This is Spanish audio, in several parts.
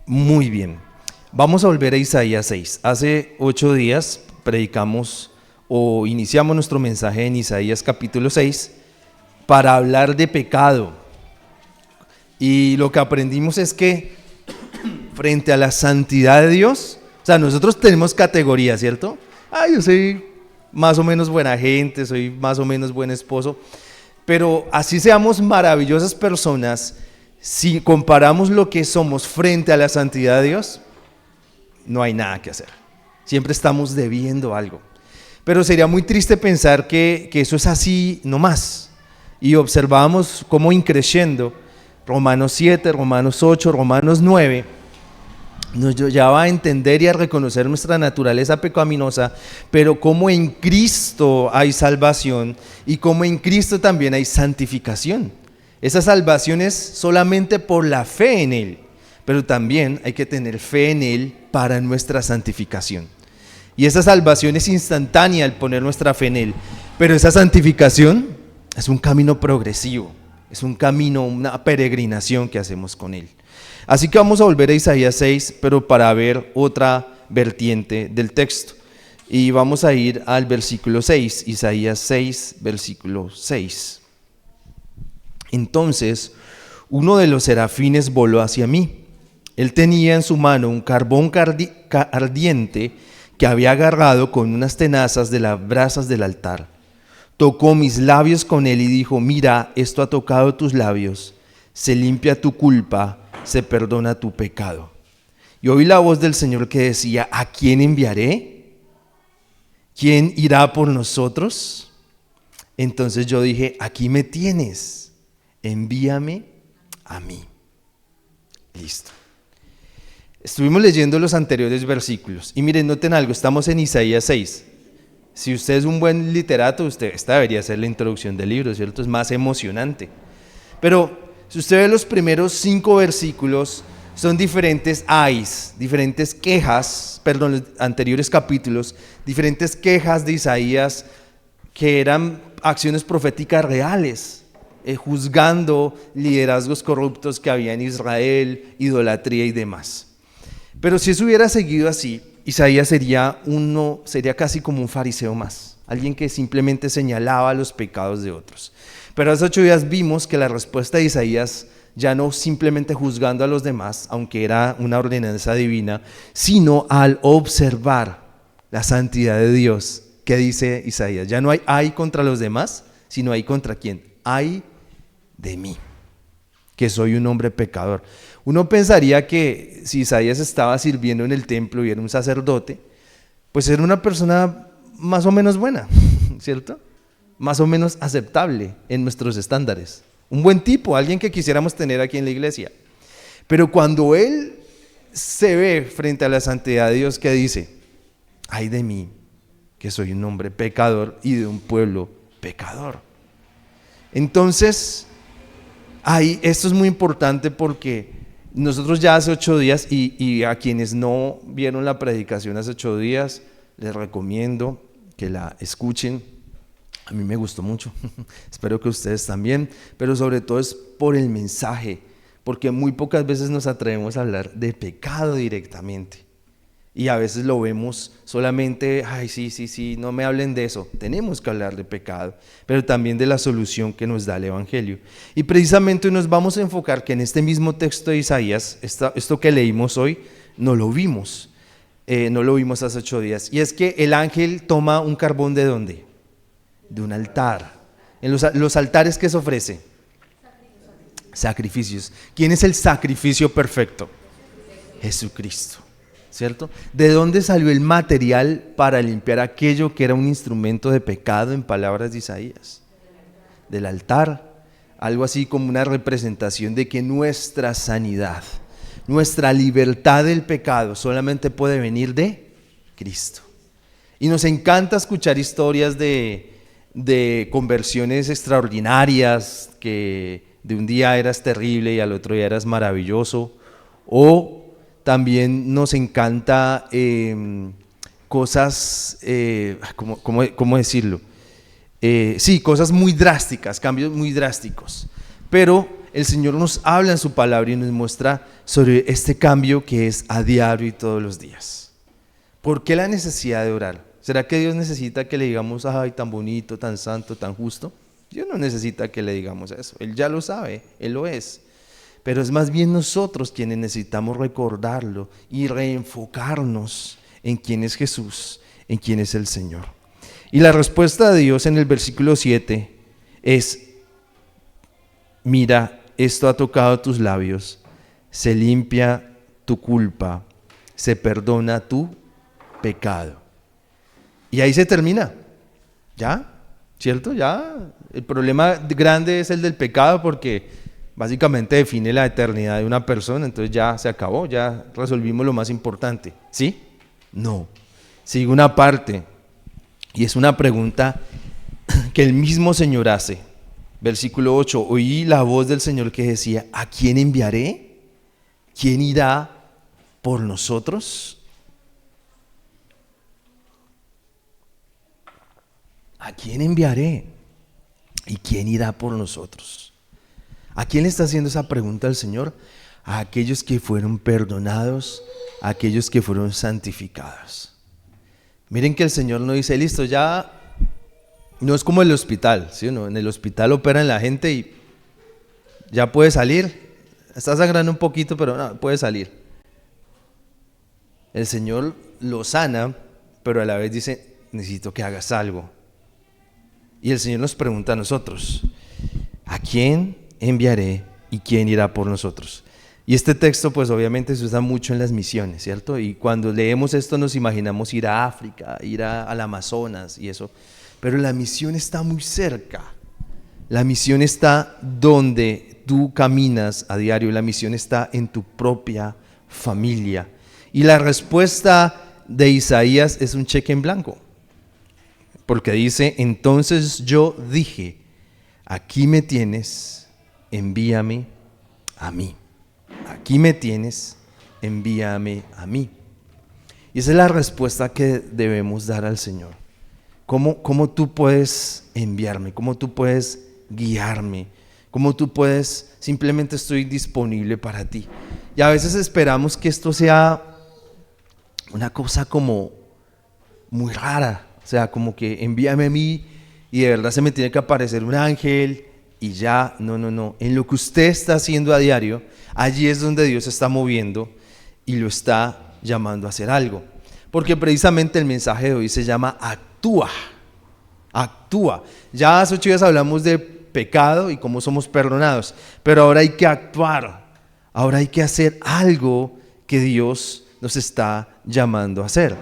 Muy bien. Vamos a volver a Isaías 6. Hace 8 días predicamos o iniciamos nuestro mensaje en Isaías capítulo 6 para hablar de pecado. Y lo que aprendimos es que frente a la santidad de Dios, o sea, nosotros tenemos categorías, ¿cierto? Yo soy más o menos buena gente, soy más o menos buen esposo, pero así seamos maravillosas personas, si comparamos lo que somos frente a la santidad de Dios, no hay nada que hacer. Siempre estamos debiendo algo. Pero sería muy triste pensar que eso es así nomás. Y observamos cómo increciendo, Romanos 7, Romanos 8, Romanos 9, nos lleva a entender y a reconocer nuestra naturaleza pecaminosa, pero cómo en Cristo hay salvación y cómo en Cristo también hay santificación. Esa salvación es solamente por la fe en Él, pero también hay que tener fe en Él para nuestra santificación. Y esa salvación es instantánea al poner nuestra fe en Él, pero esa santificación es un camino progresivo, es un camino, una peregrinación que hacemos con Él. Así que vamos a volver a Isaías 6, pero para ver otra vertiente del texto. Y vamos a ir al versículo 6, Isaías 6, versículo 6. Entonces, uno de los serafines voló hacia mí. Él tenía en su mano un carbón ardiente que había agarrado con unas tenazas de las brasas del altar. Tocó mis labios con él y dijo: mira, esto ha tocado tus labios, se limpia tu culpa, se perdona tu pecado. Y oí la voz del Señor que decía: ¿a quién enviaré? ¿Quién irá por nosotros? Entonces yo dije: aquí me tienes, envíame a mí. Listo. Estuvimos leyendo los anteriores versículos y miren, noten algo, estamos en Isaías 6. Si usted es un buen literato, esta debería ser la introducción del libro, ¿cierto? Es más emocionante. Pero si usted ve los primeros 5 versículos, son diferentes diferentes quejas, los anteriores capítulos, diferentes quejas de Isaías que eran acciones proféticas reales, juzgando liderazgos corruptos que había en Israel, idolatría y demás. Pero si eso hubiera seguido así, Isaías sería casi como un fariseo más, alguien que simplemente señalaba los pecados de otros. Pero hace 8 días vimos que la respuesta de Isaías, ya no simplemente juzgando a los demás, aunque era una ordenanza divina, sino al observar la santidad de Dios. ¿Qué dice Isaías? Ya no hay contra los demás, sino hay contra quién. Hay de mí, que soy un hombre pecador. Uno pensaría que si Isaías estaba sirviendo en el templo y era un sacerdote, pues era una persona más o menos buena, ¿cierto? Más o menos aceptable en nuestros estándares. Un buen tipo, alguien que quisiéramos tener aquí en la iglesia. Pero cuando él se ve frente a la santidad de Dios, ¿qué dice? Ay de mí, que soy un hombre pecador y de un pueblo pecador. Entonces, esto es muy importante porque nosotros ya hace 8 días, y a quienes no vieron la predicación hace 8 días, les recomiendo que la escuchen. A mí me gustó mucho, espero que ustedes también, pero sobre todo es por el mensaje, porque muy pocas veces nos atrevemos a hablar de pecado directamente. Y a veces lo vemos solamente, sí, no me hablen de eso. Tenemos que hablar de pecado, pero también de la solución que nos da el Evangelio. Y precisamente nos vamos a enfocar que en este mismo texto de Isaías, esto que leímos hoy, no lo vimos hace 8 días. Y es que el ángel toma un carbón ¿de dónde? De un altar. En los altares, ¿qué se ofrece? Sacrificios. ¿Quién es el sacrificio perfecto? Jesucristo. ¿Cierto? ¿De dónde salió el material para limpiar aquello que era un instrumento de pecado en palabras de Isaías? Del altar. Algo así como una representación de que nuestra sanidad, nuestra libertad del pecado solamente puede venir de Cristo. Y nos encanta escuchar historias de conversiones extraordinarias, que de un día eras terrible y al otro día eras maravilloso, o también nos encanta cosas, ¿cómo decirlo? Cosas muy drásticas, cambios muy drásticos. Pero el Señor nos habla en su palabra y nos muestra sobre este cambio que es a diario y todos los días. ¿Por qué la necesidad de orar? ¿Será que Dios necesita que le digamos, ay, tan bonito, tan santo, tan justo? Dios no necesita que le digamos eso, Él ya lo sabe, Él lo es. Pero es más bien nosotros quienes necesitamos recordarlo y reenfocarnos en quién es Jesús, en quién es el Señor. Y la respuesta de Dios en el versículo 7 es, mira, esto ha tocado tus labios, se limpia tu culpa, se perdona tu pecado. Y ahí se termina, ¿ya? ¿Cierto? Ya, el problema grande es el del pecado porque básicamente define la eternidad de una persona, entonces ya se acabó, ya resolvimos lo más importante. ¿Sí? No. Sigue una parte y es una pregunta que el mismo Señor hace. Versículo 8, oí la voz del Señor que decía, ¿a quién enviaré? ¿Quién irá por nosotros? ¿A quién enviaré? ¿Y quién irá por nosotros? ¿A quién le está haciendo esa pregunta el Señor? A aquellos que fueron perdonados, a aquellos que fueron santificados. Miren que el Señor no dice, listo, ya no es como el hospital, ¿sí o no? En el hospital operan la gente y ya puede salir. Está sangrando un poquito, pero no, puede salir. El Señor lo sana, pero a la vez dice, necesito que hagas algo. Y el Señor nos pregunta a nosotros, ¿a quién enviaré y quién irá por nosotros? Y este texto pues obviamente se usa mucho en las misiones, ¿cierto? Y cuando leemos esto nos imaginamos ir a África, ir al Amazonas y eso. Pero la misión está muy cerca. La misión está donde tú caminas a diario. La misión está en tu propia familia. Y la respuesta de Isaías es un cheque en blanco. Porque dice, entonces yo dije, aquí me tienes, envíame a mí. Aquí me tienes, envíame a mí. Y esa es la respuesta que debemos dar al Señor. ¿Cómo tú puedes enviarme? ¿Cómo tú puedes guiarme? ¿Cómo tú puedes, simplemente estoy disponible para ti? Y a veces esperamos que esto sea una cosa como muy rara. O sea, como que envíame a mí y de verdad se me tiene que aparecer un ángel y ya, no. En lo que usted está haciendo a diario, allí es donde Dios se está moviendo y lo está llamando a hacer algo. Porque precisamente el mensaje de hoy se llama actúa. Ya hace 8 días hablamos de pecado y cómo somos perdonados, pero ahora hay que actuar. Ahora hay que hacer algo que Dios nos está llamando a hacer.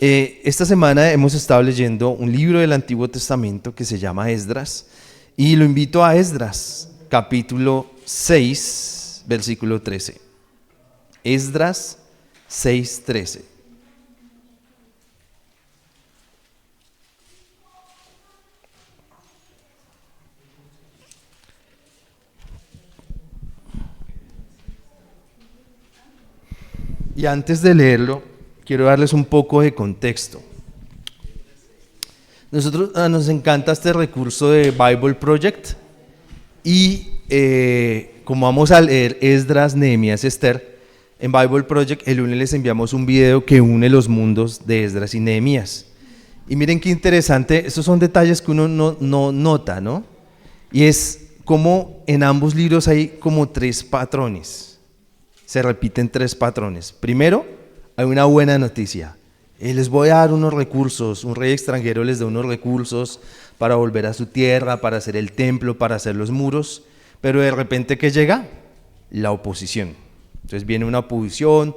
Esta semana hemos estado leyendo un libro del Antiguo Testamento que se llama Esdras y lo invito a Esdras, capítulo 6, versículo 13. Esdras 6:13. Y antes de leerlo, quiero darles un poco de contexto. Nos encanta este recurso de Bible Project y como vamos a leer Esdras, Nehemías, Esther, en Bible Project el lunes les enviamos un video que une los mundos de Esdras y Nehemías. Y miren qué interesante, estos son detalles que uno no nota, ¿no? Y es como en ambos libros hay como 3 patrones, se repiten 3 patrones. Primero, hay una buena noticia. Les voy a dar unos recursos, un rey extranjero les da unos recursos para volver a su tierra, para hacer el templo, para hacer los muros, pero de repente ¿qué llega? La oposición. Entonces viene una oposición,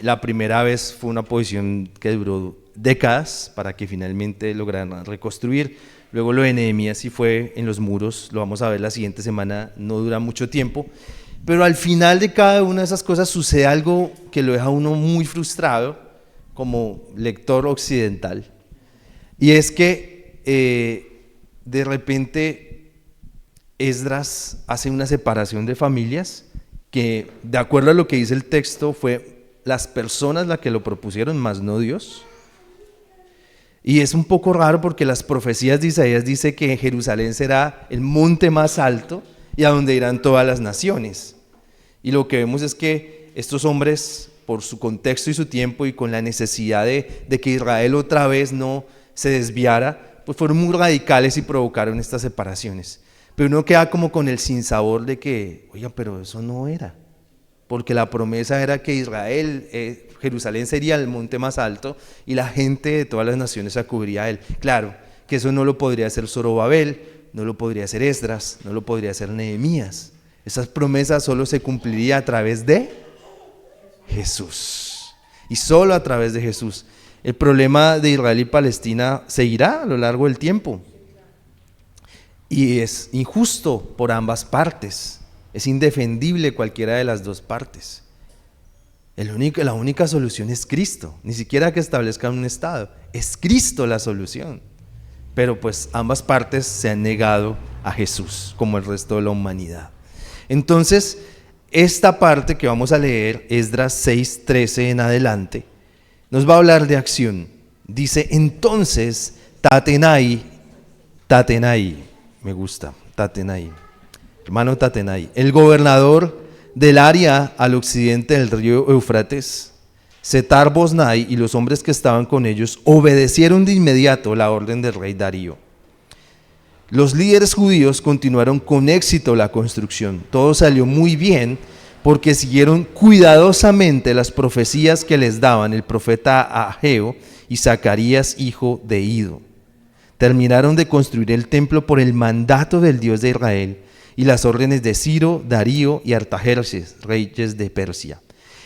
la primera vez fue una oposición que duró décadas para que finalmente lograran reconstruir, luego lo de Nehemías sí fue en los muros, lo vamos a ver la siguiente semana, no dura mucho tiempo, pero al final de cada una de esas cosas sucede algo que lo deja a uno muy frustrado, como lector occidental, y es que de repente Esdras hace una separación de familias que, de acuerdo a lo que dice el texto, fue las personas las que lo propusieron, más no Dios. Y es un poco raro porque las profecías de Isaías dice que Jerusalén será el monte más alto y a donde irán todas las naciones. Y lo que vemos es que estos hombres, por su contexto y su tiempo y con la necesidad de que Israel otra vez no se desviara, pues fueron muy radicales y provocaron estas separaciones. Pero uno queda como con el sinsabor de que, oiga, pero eso no era, porque la promesa era que Israel, Jerusalén sería el monte más alto y la gente de todas las naciones acudiría a él. Claro, que eso no lo podría hacer Zorobabel, no lo podría hacer Esdras, no lo podría hacer Nehemías. Esas promesas solo se cumpliría a través de Jesús, y solo a través de Jesús. El problema de Israel y Palestina seguirá a lo largo del tiempo, y es injusto por ambas partes, es indefendible cualquiera de las dos partes. La única solución es Cristo, ni siquiera que establezcan un Estado, es Cristo la solución. Pero pues ambas partes se han negado a Jesús, como el resto de la humanidad. Entonces, esta parte que vamos a leer, Esdras 6:13 en adelante, nos va a hablar de acción. Dice, entonces, Tatenai, me gusta, Tatenai, hermano Tatenai, el gobernador del área al occidente del río Éufrates, Setar-Bosnai y los hombres que estaban con ellos obedecieron de inmediato la orden del rey Darío. Los líderes judíos continuaron con éxito la construcción. Todo salió muy bien porque siguieron cuidadosamente las profecías que les daban el profeta Ageo y Zacarías, hijo de Ido. Terminaron de construir el templo por el mandato del Dios de Israel y las órdenes de Ciro, Darío y Artajerjes, reyes de Persia.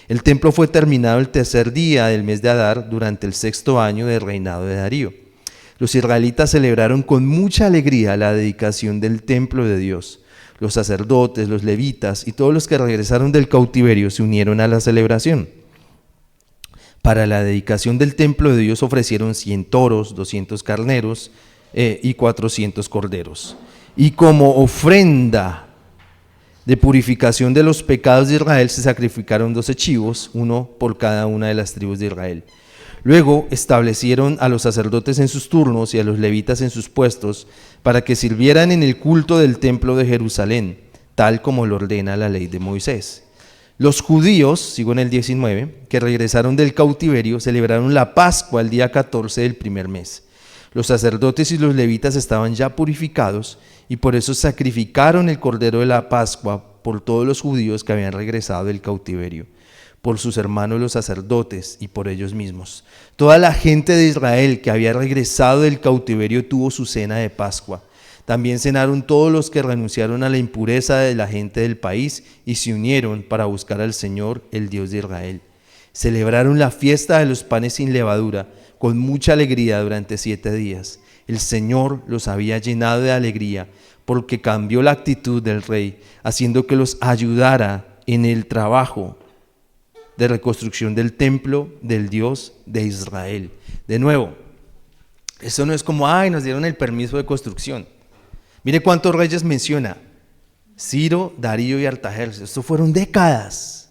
El templo fue terminado el tercer día del mes de Adar durante el 6º año del reinado de Darío. Los israelitas celebraron con mucha alegría la dedicación del templo de Dios. Los sacerdotes, los levitas y todos los que regresaron del cautiverio se unieron a la celebración. Para la dedicación del templo de Dios ofrecieron 100 toros, 200 carneros y 400 corderos. Y como ofrenda de purificación de los pecados de Israel se sacrificaron 12 chivos, uno por cada una de las tribus de Israel. Luego establecieron a los sacerdotes en sus turnos y a los levitas en sus puestos para que sirvieran en el culto del templo de Jerusalén, tal como lo ordena la ley de Moisés. Los judíos, sigo en el 19, que regresaron del cautiverio, celebraron la Pascua el día 14 del primer mes. Los sacerdotes y los levitas estaban ya purificados y por eso sacrificaron el cordero de la Pascua por todos los judíos que habían regresado del cautiverio, por sus hermanos los sacerdotes y por ellos mismos. Toda la gente de Israel que había regresado del cautiverio tuvo su cena de Pascua. También cenaron todos los que renunciaron a la impureza de la gente del país y se unieron para buscar al Señor, el Dios de Israel. Celebraron la fiesta de los panes sin levadura con mucha alegría durante 7 días. El Señor los había llenado de alegría porque cambió la actitud del rey, haciendo que los ayudara en el trabajo de reconstrucción del templo del Dios de Israel. De nuevo, eso no es como, nos dieron el permiso de construcción. Mire cuántos reyes menciona: Ciro, Darío y Artajerjes. Esto fueron décadas.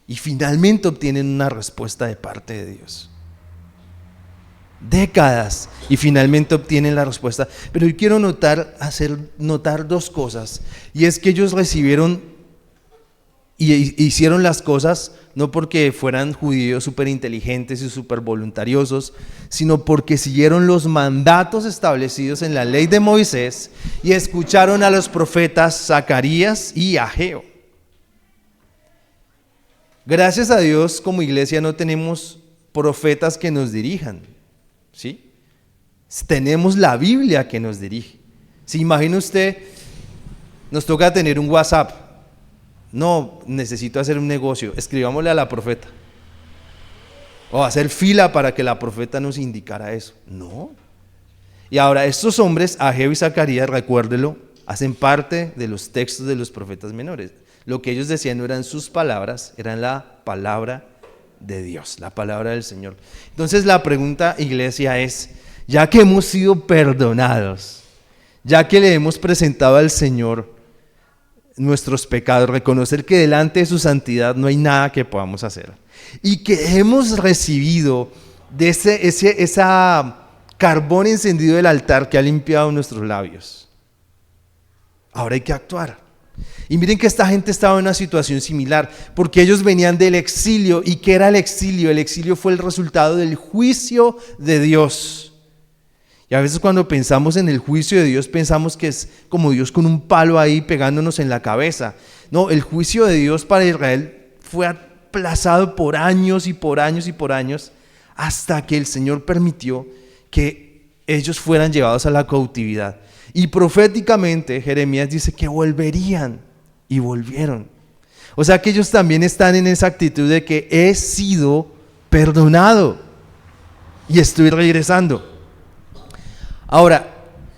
Y finalmente obtienen una respuesta de parte de Dios. Décadas y finalmente obtienen la respuesta. Pero yo quiero hacer notar 2 cosas, y es que ellos recibieron y hicieron las cosas no porque fueran judíos súper inteligentes y súper voluntariosos, sino porque siguieron los mandatos establecidos en la ley de Moisés y escucharon a los profetas Zacarías y Ageo. Gracias a Dios, como iglesia no tenemos profetas que nos dirijan, ¿sí? Tenemos la Biblia que nos dirige. Si imagina usted, nos toca tener un WhatsApp. No, necesito hacer un negocio, escribámosle a la profeta. O hacer fila para que la profeta nos indicara eso. No. Y ahora, estos hombres, Ageo y Zacarías, recuérdelo, hacen parte de los textos de los profetas menores. Lo que ellos decían no eran sus palabras, eran la palabra de Dios, la palabra del Señor. Entonces la pregunta, iglesia, es, ya que hemos sido perdonados, ya que le hemos presentado al Señor nuestros pecados, reconocer que delante de su santidad no hay nada que podamos hacer, y que hemos recibido de esa carbón encendido del altar que ha limpiado nuestros labios, ahora hay que actuar. Y miren que esta gente estaba en una situación similar, porque ellos venían del exilio. ¿Y qué era el exilio? El exilio fue el resultado del juicio de Dios. Y a veces cuando pensamos en el juicio de Dios, pensamos que es como Dios con un palo ahí pegándonos en la cabeza. No, el juicio de Dios para Israel fue aplazado por años y por años y por años, hasta que el Señor permitió que ellos fueran llevados a la cautividad. Y proféticamente Jeremías dice que volverían, y volvieron. O sea que ellos también están en esa actitud de que he sido perdonado y estoy regresando. Ahora,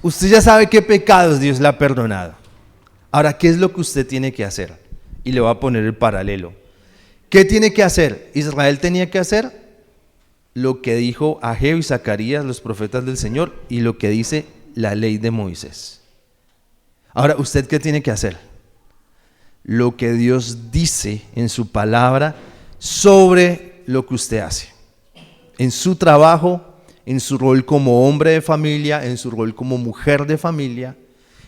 usted ya sabe qué pecados Dios le ha perdonado. Ahora, ¿qué es lo que usted tiene que hacer? Y le voy a poner el paralelo. ¿Qué tiene que hacer? Israel tenía que hacer lo que dijo Ageo y Zacarías, los profetas del Señor, y lo que dice la ley de Moisés. Ahora, ¿usted qué tiene que hacer? Lo que Dios dice en su palabra sobre lo que usted hace. En su trabajo, en su rol como hombre de familia, en su rol como mujer de familia,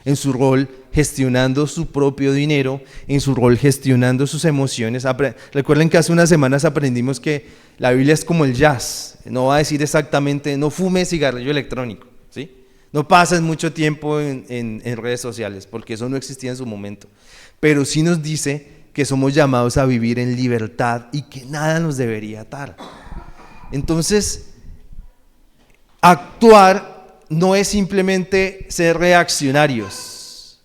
en su rol gestionando su propio dinero, en su rol gestionando sus emociones. Recuerden que hace unas semanas aprendimos que la Biblia es como el jazz. No va a decir exactamente, no fume cigarrillo electrónico, ¿sí? No pases mucho tiempo en redes sociales, porque eso no existía en su momento. Pero sí nos dice que somos llamados a vivir en libertad y que nada nos debería atar. Entonces, actuar no es simplemente ser reaccionarios.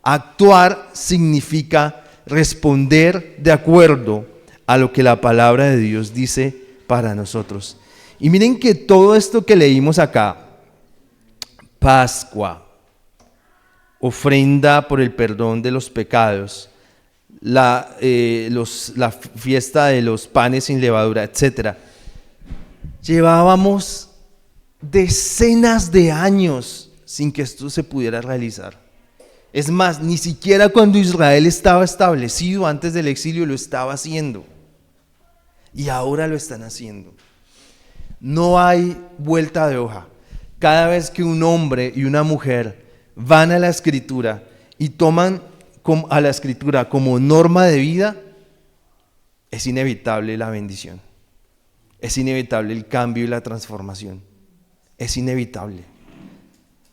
Actuar significa responder de acuerdo a lo que la palabra de Dios dice para nosotros. Y miren que todo esto que leímos acá, Pascua, ofrenda por el perdón de los pecados, la fiesta de los panes sin levadura, etc. Llevábamos decenas de años sin que esto se pudiera realizar. Es más, ni siquiera cuando Israel estaba establecido antes del exilio lo estaba haciendo. Y ahora lo están haciendo. No hay vuelta de hoja. Cada vez que un hombre y una mujer van a la Escritura y toman a la Escritura como norma de vida, es inevitable la bendición. Es inevitable el cambio y la transformación. Es inevitable.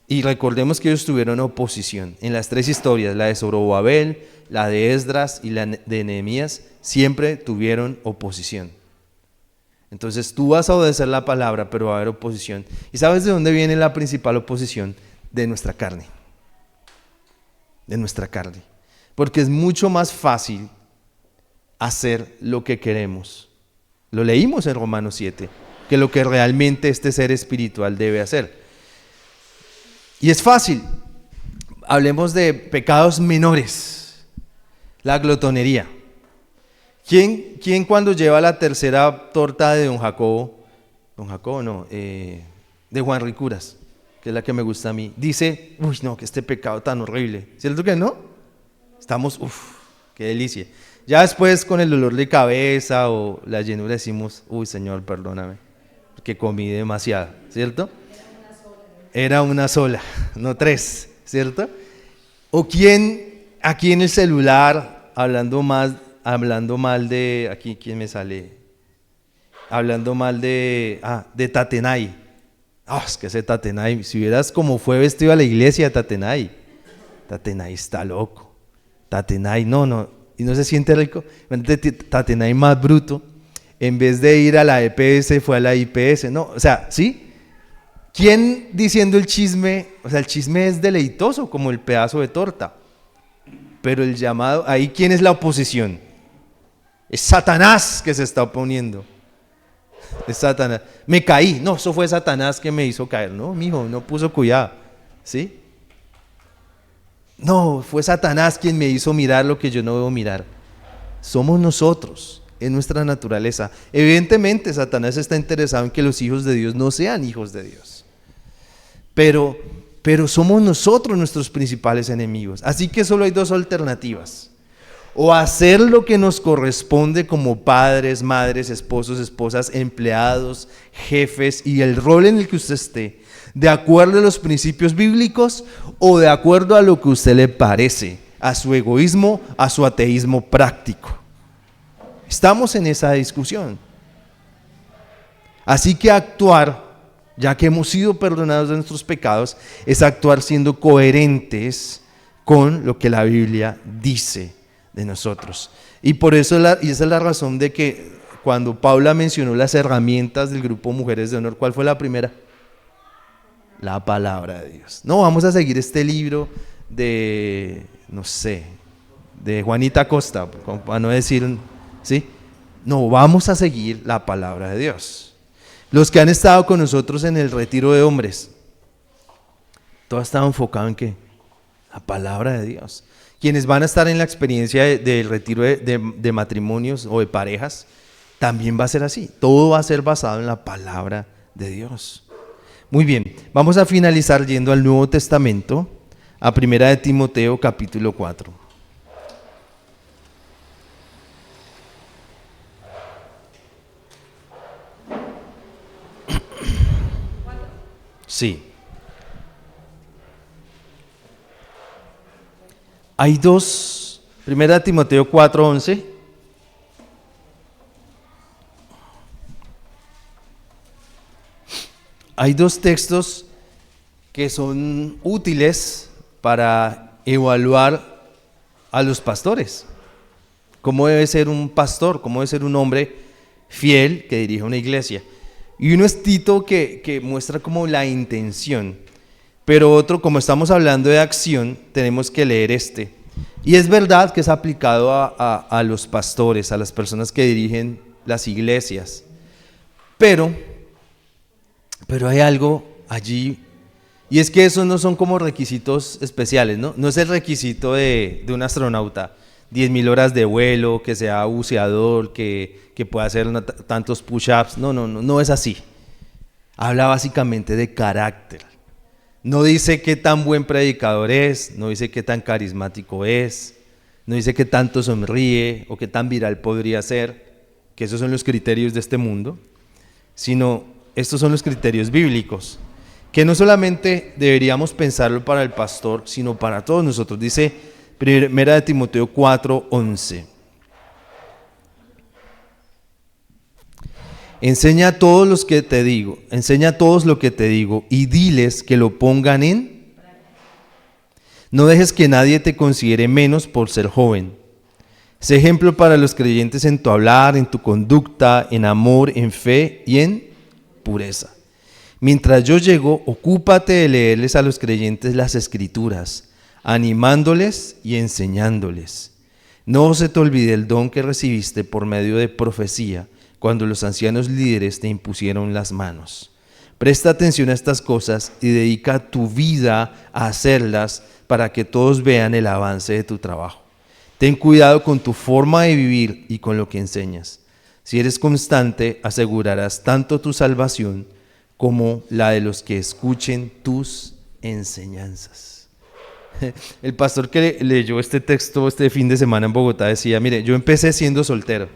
Y recordemos que ellos tuvieron oposición. En las tres historias, la de Zorobabel, la de Esdras y la de Nehemías, siempre tuvieron oposición. Entonces tú vas a obedecer la palabra, pero va a haber oposición. ¿Y sabes de dónde viene la principal oposición? De nuestra carne. De nuestra carne. Porque es mucho más fácil hacer lo que queremos. Lo leímos en Romanos 7, que lo que realmente este ser espiritual debe hacer. Y es fácil. Hablemos de pecados menores. La glotonería. ¿Quién cuando lleva la tercera torta de don Jacobo no, de Juan Ricuras, que es la que me gusta a mí, dice, uy no, que este pecado tan horrible? ¿Cierto que no? Estamos, qué delicia. Ya después con el dolor de cabeza o la llenura decimos, uy Señor, perdóname, porque comí demasiado, ¿cierto? Era una sola, no tres, ¿cierto? O aquí en el celular, hablando mal de, aquí, ¿quién me sale? Hablando mal de Tatenay. Es que ese Tatenay, si vieras cómo fue vestido a la iglesia, Tatenay está loco. Tatenay, no, y no se siente rico. Tatenay más bruto, en vez de ir a la EPS, fue a la IPS, no, o sea, ¿sí? ¿Quién diciendo el chisme? O sea, el chisme es deleitoso como el pedazo de torta, pero el llamado, ahí ¿quién es la oposición? Es Satanás que se está oponiendo. Es Satanás. Me caí. No, eso fue Satanás que me hizo caer. No, mijo, no puso cuidado. ¿Sí? No, fue Satanás quien me hizo mirar lo que yo no debo mirar. Somos nosotros, en nuestra naturaleza. Evidentemente, Satanás está interesado en que los hijos de Dios no sean hijos de Dios. Pero somos nosotros nuestros principales enemigos. Así que solo hay dos alternativas. O hacer lo que nos corresponde como padres, madres, esposos, esposas, empleados, jefes y el rol en el que usted esté, de acuerdo a los principios bíblicos o de acuerdo a lo que a usted le parece, a su egoísmo, a su ateísmo práctico. Estamos en esa discusión. Así que actuar, ya que hemos sido perdonados de nuestros pecados, es actuar siendo coherentes con lo que la Biblia dice de nosotros. Y por eso, y esa es la razón de que cuando Paula mencionó las herramientas del grupo Mujeres de Honor, ¿cuál fue la primera? La palabra de Dios. No, vamos a seguir este libro de, no sé, de Juanita Costa, para no decir, ¿sí? No, vamos a seguir la palabra de Dios. Los que han estado con nosotros en el retiro de hombres, todo ha estado enfocado en ¿qué? La palabra de Dios. Quienes van a estar en la experiencia del retiro de matrimonios o de parejas, también va a ser así. Todo va a ser basado en la palabra de Dios. Muy bien, vamos a finalizar yendo al Nuevo Testamento, a 1 de Timoteo capítulo 4. Sí. Hay dos, 1 de Timoteo 4:11. Hay dos textos que son útiles para evaluar a los pastores. ¿Cómo debe ser un pastor? ¿Cómo debe ser un hombre fiel que dirige una iglesia? Y uno es Tito que muestra como la intención, pero otro, como estamos hablando de acción, tenemos que leer este. Y es verdad que es aplicado a los pastores, a las personas que dirigen las iglesias, pero hay algo allí, y es que esos no son como requisitos especiales, ¿no? No es el requisito de un astronauta, 10.000 horas de vuelo, que sea buceador, que pueda hacer tantos push-ups, no es así. Habla básicamente de carácter. No dice qué tan buen predicador es, no dice qué tan carismático es, no dice qué tanto sonríe o qué tan viral podría ser, que esos son los criterios de este mundo, sino estos son los criterios bíblicos, que no solamente deberíamos pensarlo para el pastor, sino para todos nosotros. Dice 1 de Timoteo 4:11. Enseña a todos lo que te digo y diles que lo pongan en. No dejes que nadie te considere menos por ser joven. Sé ejemplo para los creyentes en tu hablar, en tu conducta, en amor, en fe y en pureza. Mientras yo llego, ocúpate de leerles a los creyentes las Escrituras, animándoles y enseñándoles. No se te olvide el don que recibiste por medio de profecía, cuando los ancianos líderes te impusieron las manos. Presta atención a estas cosas y dedica tu vida a hacerlas para que todos vean el avance de tu trabajo. Ten cuidado con tu forma de vivir y con lo que enseñas. Si eres constante, asegurarás tanto tu salvación como la de los que escuchen tus enseñanzas. El pastor que leyó este texto este fin de semana en Bogotá decía, mire, yo empecé siendo soltero.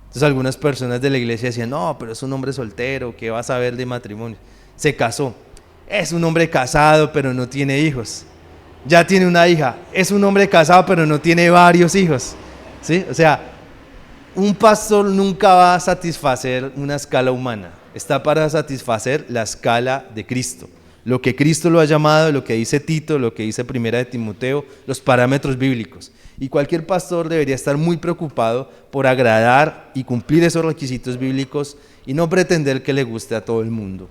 Entonces algunas personas de la iglesia decían, no, pero es un hombre soltero, ¿qué va a saber de matrimonio? Se casó, es un hombre casado pero no tiene hijos. Ya tiene una hija, es un hombre casado pero no tiene varios hijos. ¿Sí? O sea, un pastor nunca va a satisfacer una escala humana, está para satisfacer la escala de Cristo. Lo que Cristo lo ha llamado, lo que dice Tito, lo que dice 1 de Timoteo, los parámetros bíblicos. Y cualquier pastor debería estar muy preocupado por agradar y cumplir esos requisitos bíblicos y no pretender que le guste a todo el mundo.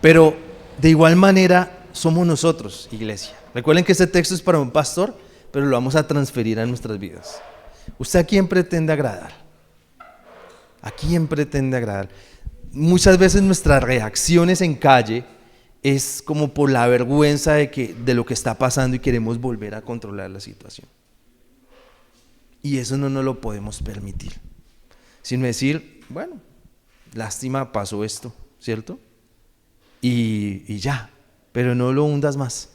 Pero de igual manera somos nosotros, iglesia. Recuerden que este texto es para un pastor, pero lo vamos a transferir a nuestras vidas. ¿Usted a quién pretende agradar? ¿A quién pretende agradar? Muchas veces nuestras reacciones en calle es como por la vergüenza de lo que está pasando y queremos volver a controlar la situación. Y eso no nos lo podemos permitir. Sino decir, bueno, lástima, pasó esto, ¿cierto? Y ya, pero no lo hundas más.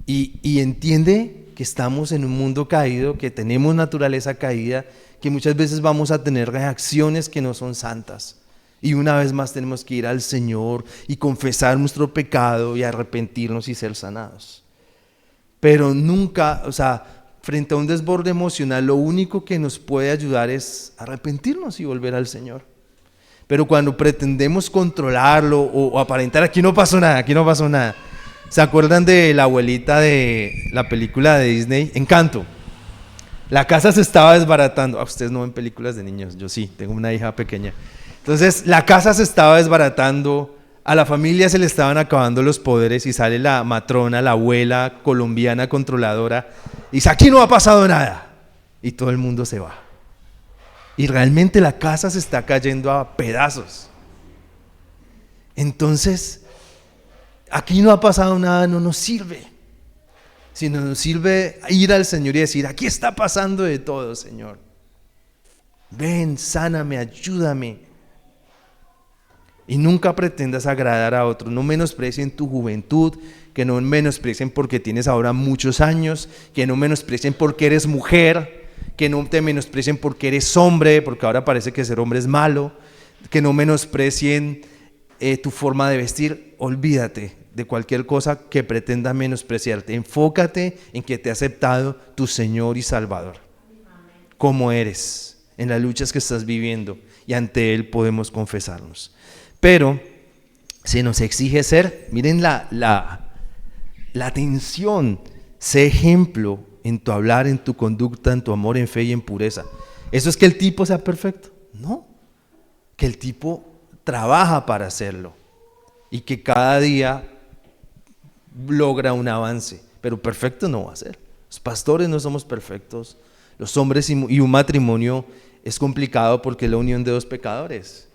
Y entiende que estamos en un mundo caído, que tenemos naturaleza caída, que muchas veces vamos a tener reacciones que no son santas. Y una vez más tenemos que ir al Señor y confesar nuestro pecado y arrepentirnos y ser sanados. pero nunca, o sea, frente a un desborde emocional, lo único que nos puede ayudar es arrepentirnos y volver al Señor. Pero cuando pretendemos controlarlo o aparentar, aquí no pasó nada, aquí no pasó nada. ¿Se acuerdan de la abuelita de la película de Disney, Encanto? La casa se estaba desbaratando. Ustedes no ven películas de niños, yo sí, tengo una hija pequeña. Entonces, la casa se estaba desbaratando, a la familia se le estaban acabando los poderes y sale la matrona, la abuela colombiana controladora, y dice, aquí no ha pasado nada. Y todo el mundo se va. Y realmente la casa se está cayendo a pedazos. Entonces, aquí no ha pasado nada, no nos sirve. Sino nos sirve ir al Señor y decir, aquí está pasando de todo, Señor. Ven, sáname, ayúdame. Y nunca pretendas agradar a otros. No menosprecien tu juventud, que no menosprecien porque tienes ahora muchos años, que no menosprecien porque eres mujer, que no te menosprecien porque eres hombre, porque ahora parece que ser hombre es malo, que no menosprecien tu forma de vestir. Olvídate de cualquier cosa que pretenda menospreciarte. Enfócate en que te ha aceptado tu Señor y Salvador, como eres, en las luchas que estás viviendo, y ante Él podemos confesarnos. Pero se nos exige ser, miren la atención, sé ejemplo en tu hablar, en tu conducta, en tu amor, en fe y en pureza. ¿Eso es que el tipo sea perfecto? No, que el tipo trabaja para hacerlo y que cada día logra un avance, pero perfecto no va a ser. Los pastores no somos perfectos, los hombres y un matrimonio es complicado porque es la unión de dos pecadores,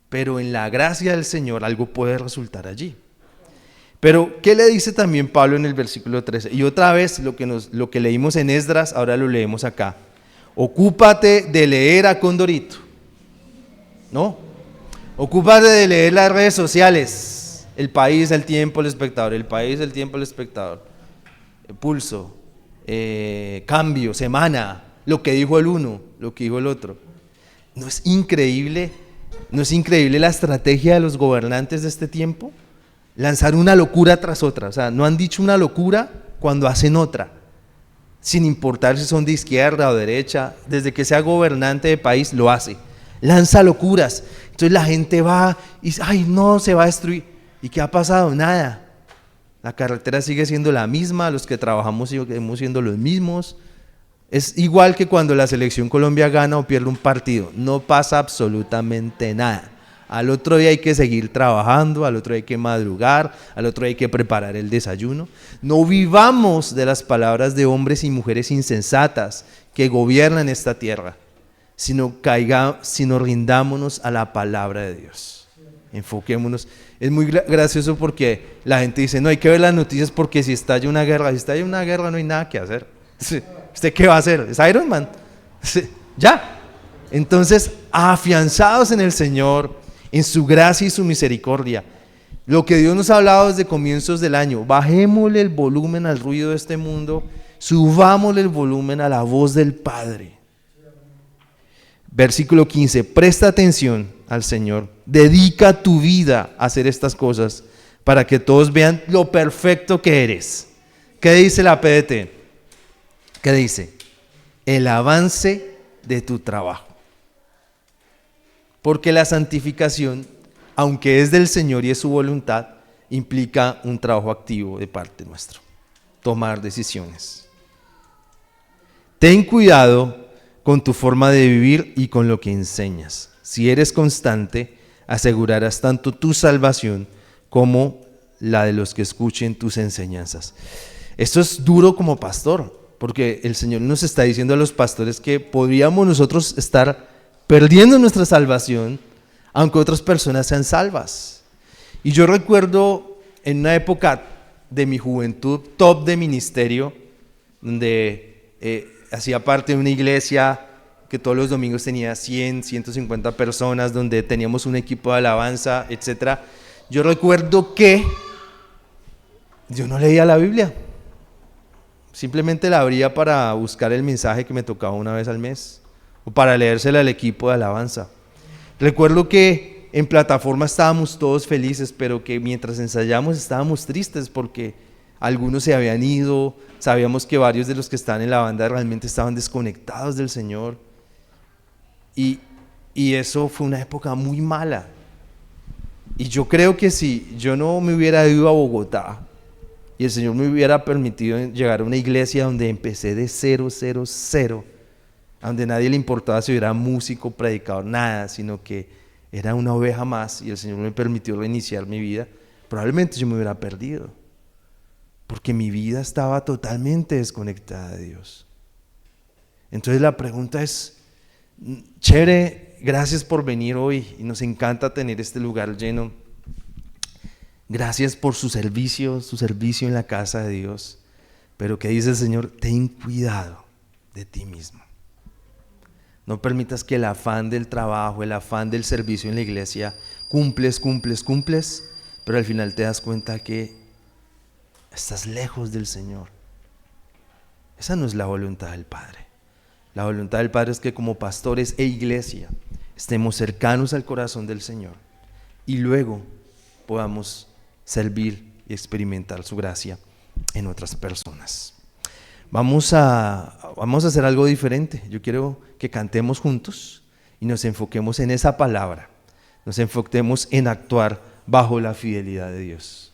pero en la gracia del Señor algo puede resultar allí. Pero, ¿qué le dice también Pablo en el versículo 13? Y otra vez, lo que leímos en Esdras, ahora lo leemos acá. Ocúpate de leer a Condorito, ¿no? Ocúpate de leer las redes sociales. El País, El Tiempo, El Espectador. El País, El Tiempo, El Espectador. Pulso, Cambio, Semana, lo que dijo el uno, lo que dijo el otro. ¿No es increíble? ¿No es increíble la estrategia de los gobernantes de este tiempo? Lanzar una locura tras otra. O sea, no han dicho una locura cuando hacen otra, sin importar si son de izquierda o derecha. Desde que sea gobernante de país lo hace, lanza locuras. Entonces la gente va y dice, ay no, se va a destruir. ¿Y qué ha pasado? Nada. La carretera sigue siendo la misma, los que trabajamos seguimos siendo los mismos. Es igual que cuando la selección Colombia gana o pierde un partido, no pasa absolutamente nada. Al otro día hay que seguir trabajando, al otro día hay que madrugar, al otro día hay que preparar el desayuno. No vivamos de las palabras de hombres y mujeres insensatas que gobiernan esta tierra, sino rindámonos a la palabra de Dios. Enfoquémonos. Es muy gracioso porque la gente dice, no hay que ver las noticias porque si estalla una guerra no hay nada que hacer. ¿Usted qué va a hacer? ¿Es Iron Man? Ya. Entonces, afianzados en el Señor, en su gracia y su misericordia, lo que Dios nos ha hablado desde comienzos del año, bajémosle el volumen al ruido de este mundo, subámosle el volumen a la voz del Padre. Versículo 15, presta atención al Señor, dedica tu vida a hacer estas cosas para que todos vean lo perfecto que eres. ¿Qué dice la PDT? ¿Qué dice? El avance de tu trabajo. Porque la santificación, aunque es del Señor y es su voluntad, implica un trabajo activo de parte nuestro, tomar decisiones. Ten cuidado con tu forma de vivir y con lo que enseñas. Si eres constante, asegurarás tanto tu salvación como la de los que escuchen tus enseñanzas. Esto es duro como pastor, porque el Señor nos está diciendo a los pastores que podríamos nosotros estar perdiendo nuestra salvación, aunque otras personas sean salvas. Y yo recuerdo en una época de mi juventud, top de ministerio, donde hacía parte de una iglesia que todos los domingos tenía 100, 150 personas, donde teníamos un equipo de alabanza, etc. Yo recuerdo que yo no leía la Biblia, simplemente la abría para buscar el mensaje que me tocaba una vez al mes, o para leérsela al equipo de alabanza. Recuerdo que en plataforma estábamos todos felices, pero que mientras ensayamos estábamos tristes porque algunos se habían ido, sabíamos que varios de los que estaban en la banda realmente estaban desconectados del Señor. Y eso fue una época muy mala. Y yo creo que si yo no me hubiera ido a Bogotá y el Señor me hubiera permitido llegar a una iglesia donde empecé de cero, cero, cero, donde nadie le importaba si era músico, predicador, nada, sino que era una oveja más y el Señor me permitió reiniciar mi vida, probablemente yo me hubiera perdido, porque mi vida estaba totalmente desconectada de Dios. Entonces la pregunta es, chévere, gracias por venir hoy y nos encanta tener este lugar lleno. Gracias por su servicio en la casa de Dios. Pero ¿qué dice el Señor? Ten cuidado de ti mismo. No permitas que el afán del trabajo, el afán del servicio en la iglesia, cumples, pero al final te das cuenta que estás lejos del Señor. Esa no es la voluntad del Padre. La voluntad del Padre es que como pastores e iglesia estemos cercanos al corazón del Señor y luego podamos servir y experimentar su gracia en otras personas. Vamos a hacer algo diferente. Yo quiero que cantemos juntos y nos enfoquemos en esa palabra, nos enfoquemos en actuar bajo la fidelidad de Dios.